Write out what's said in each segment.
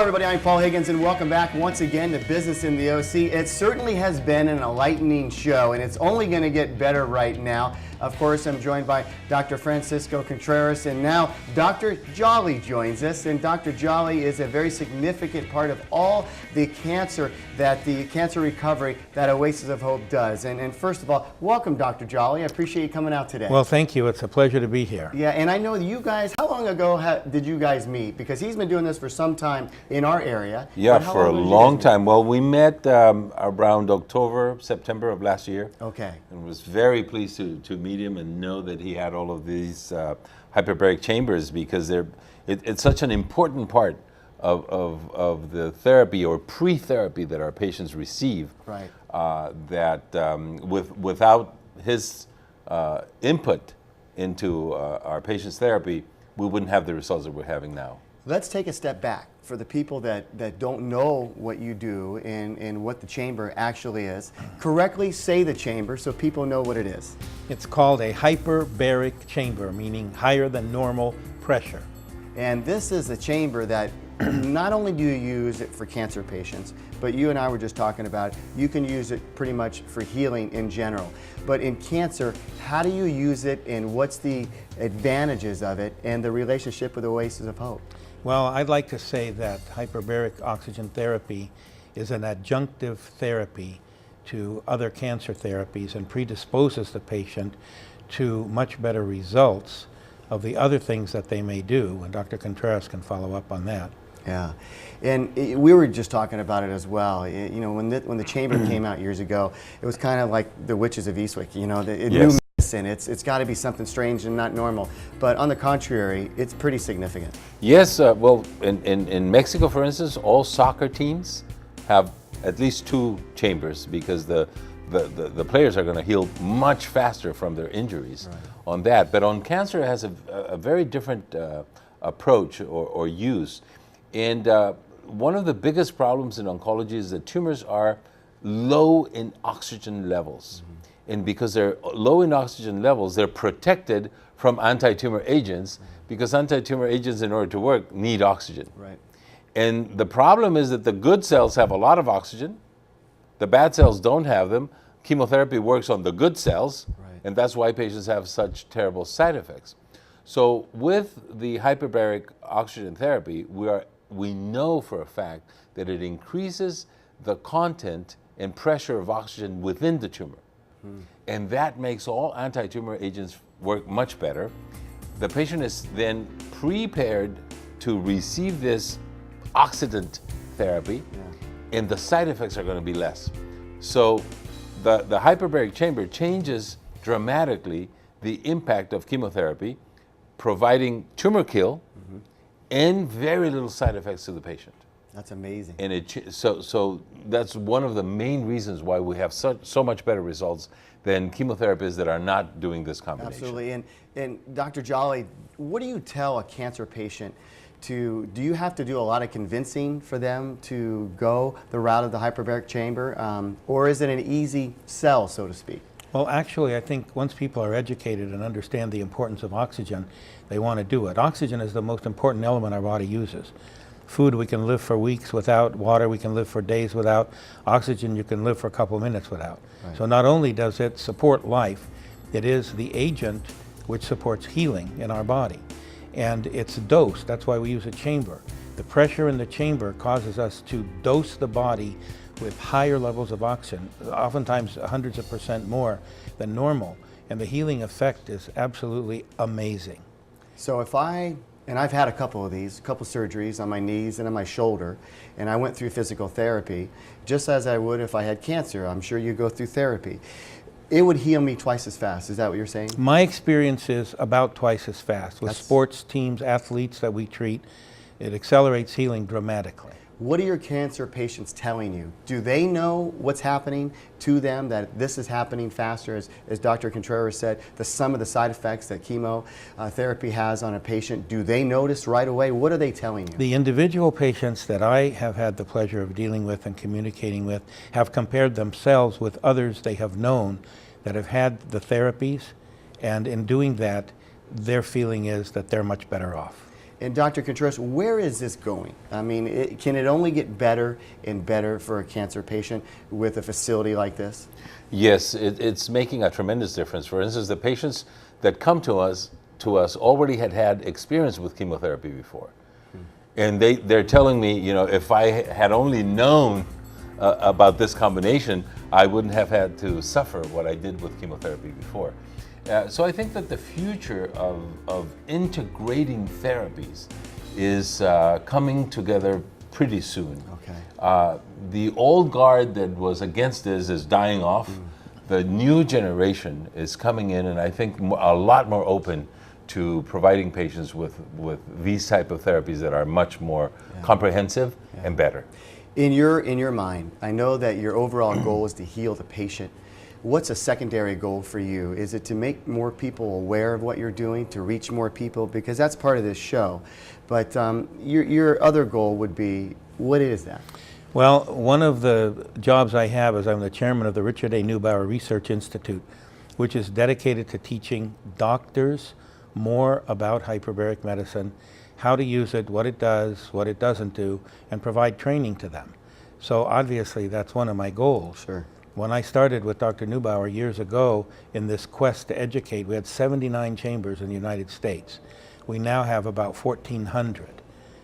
everybody, I'm Paul Higgins, and welcome back once again to Business in the OC. It certainly has been an enlightening show, and it's only going to get better right now. Of course, I'm joined by Dr. Francisco Contreras, and now Dr. Jolly joins us. And Dr. Jolly is a very significant part of all the cancer recovery that Oasis of Hope does. And first of all, welcome, Dr. Jolly. I appreciate you coming out today. Well, thank you. It's a pleasure to be here. Yeah, and I know you guys, how long ago did you guys meet? Because he's been doing this for some time in our area. Yeah, for a long time. Well, we met around October, September of last year. Okay. And was very pleased to meet him and know that he had all of these hyperbaric chambers, because it's such an important part of the therapy or pre-therapy that our patients receive. Right. Without his input into our patients' therapy, we wouldn't have the results that we're having now. Let's take a step back for the people that don't know what you do and what the chamber actually is. Correctly say the chamber so people know what it is. It's called a hyperbaric chamber, meaning higher than normal pressure. And this is a chamber that not only do you use it for cancer patients, but you and I were just talking about, you can use it pretty much for healing in general. But in cancer, how do you use it, and what's the advantages of it and the relationship with Oasis of Hope? Well, I'd like to say that hyperbaric oxygen therapy is an adjunctive therapy to other cancer therapies and predisposes the patient to much better results of the other things that they may do, and Dr. Contreras can follow up on that. Yeah, and we were just talking about it as well. You know, when the chamber came out years ago, it was kind of like the Witches of Eastwick. You know, it Yes. knew medicine. It's got to be something strange and not normal. But on the contrary, it's pretty significant. Yes, well, in Mexico, for instance, all soccer teams have at least 2 chambers, because the players are going to heal much faster from their injuries on that. But on cancer, it has a very different approach or use. And one of the biggest problems in oncology is that tumors are low in oxygen levels. And because they're low in oxygen levels, they're protected from anti-tumor agents, because anti-tumor agents, in order to work, need oxygen. Right. And the problem is that the good cells have a lot of oxygen, the bad cells don't have them. Chemotherapy works on the good cells, and that's why patients have such terrible side effects. So with the hyperbaric oxygen therapy, we know for a fact that it increases the content and pressure of oxygen within the tumor. And that makes all anti-tumor agents work much better. The patient is then prepared to receive this oxidant therapy, and the side effects are going to be less. So the hyperbaric chamber changes dramatically the impact of chemotherapy, providing tumor kill and very little side effects to the patient. That's amazing. And so that's one of the main reasons why we have so much better results than chemotherapies that are not doing this combination. Absolutely. And Dr. Jolly, what do you tell a cancer patient do you have to do a lot of convincing for them to go the route of the hyperbaric chamber, or is it an easy sell, so to speak? Well, actually, I think once people are educated and understand the importance of oxygen, they want to do it. Oxygen is the most important element our body uses. Food we can live for weeks without, water we can live for days without, oxygen you can live for a couple of minutes without. So not only does it support life, it is the agent which supports healing in our body. And it's dosed, that's why we use a chamber. The pressure in the chamber causes us to dose the body with higher levels of oxygen, oftentimes hundreds of percent more than normal. And the healing effect is absolutely amazing. So and I've had a couple of these, a couple surgeries on my knees and on my shoulder, and I went through physical therapy, just as I would if I had cancer. I'm sure you go through therapy. It would heal me twice as fast. Is that what you're saying? My experience is about twice as fast. With sports teams, athletes that we treat, it accelerates healing dramatically. What are your cancer patients telling you? Do they know what's happening to them, that this is happening faster? As Dr. Contreras said, some of the side effects that chemotherapy has on a patient, do they notice right away? What are they telling you? The individual patients that I have had the pleasure of dealing with and communicating with have compared themselves with others they have known that have had the therapies, and in doing that, their feeling is that they're much better off. And Dr. Contreras, where is this going? I mean, can it only get better and better for a cancer patient with a facility like this? Yes, it's making a tremendous difference. For instance, the patients that come to us already had experience with chemotherapy before. And they're telling me, you know, if I had only known about this combination, I wouldn't have had to suffer what I did with chemotherapy before. So I think that the future of integrating therapies is coming together pretty soon. Okay. The old guard that was against this is dying off. The new generation is coming in, and I think a lot more open to providing patients with these type of therapies that are much more comprehensive and better. In your mind, I know that your overall goal is to heal the patient. What's a secondary goal for you? Is it to make more people aware of what you're doing, to reach more people? Because that's part of this show. But your other goal would be, what is that? Well, one of the jobs I have is I'm the chairman of the Richard A. Neubauer Research Institute, which is dedicated to teaching doctors more about hyperbaric medicine, how to use it, what it does, what it doesn't do, and provide training to them. So obviously that's one of my goals. Sure. When I started with Dr. Neubauer years ago in this quest to educate, we had 79 chambers in the United States. We now have about 1,400.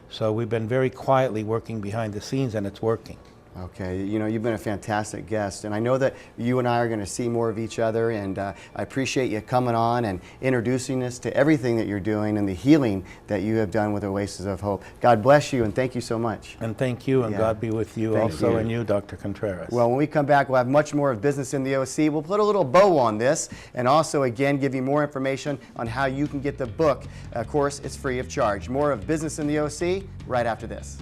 So we've been very quietly working behind the scenes, and it's working. Okay, you know, you've been a fantastic guest, and I know that you and I are going to see more of each other, and I appreciate you coming on and introducing us to everything that you're doing and the healing that you have done with Oasis of Hope. God bless you, and thank you so much. And thank you, and God be with you Thank also, you. and you, Dr. Contreras. Well, when we come back, we'll have much more of Business in the OC. We'll put a little bow on this, and also, again, give you more information on how you can get the book. Of course, it's free of charge. More of Business in the OC right after this.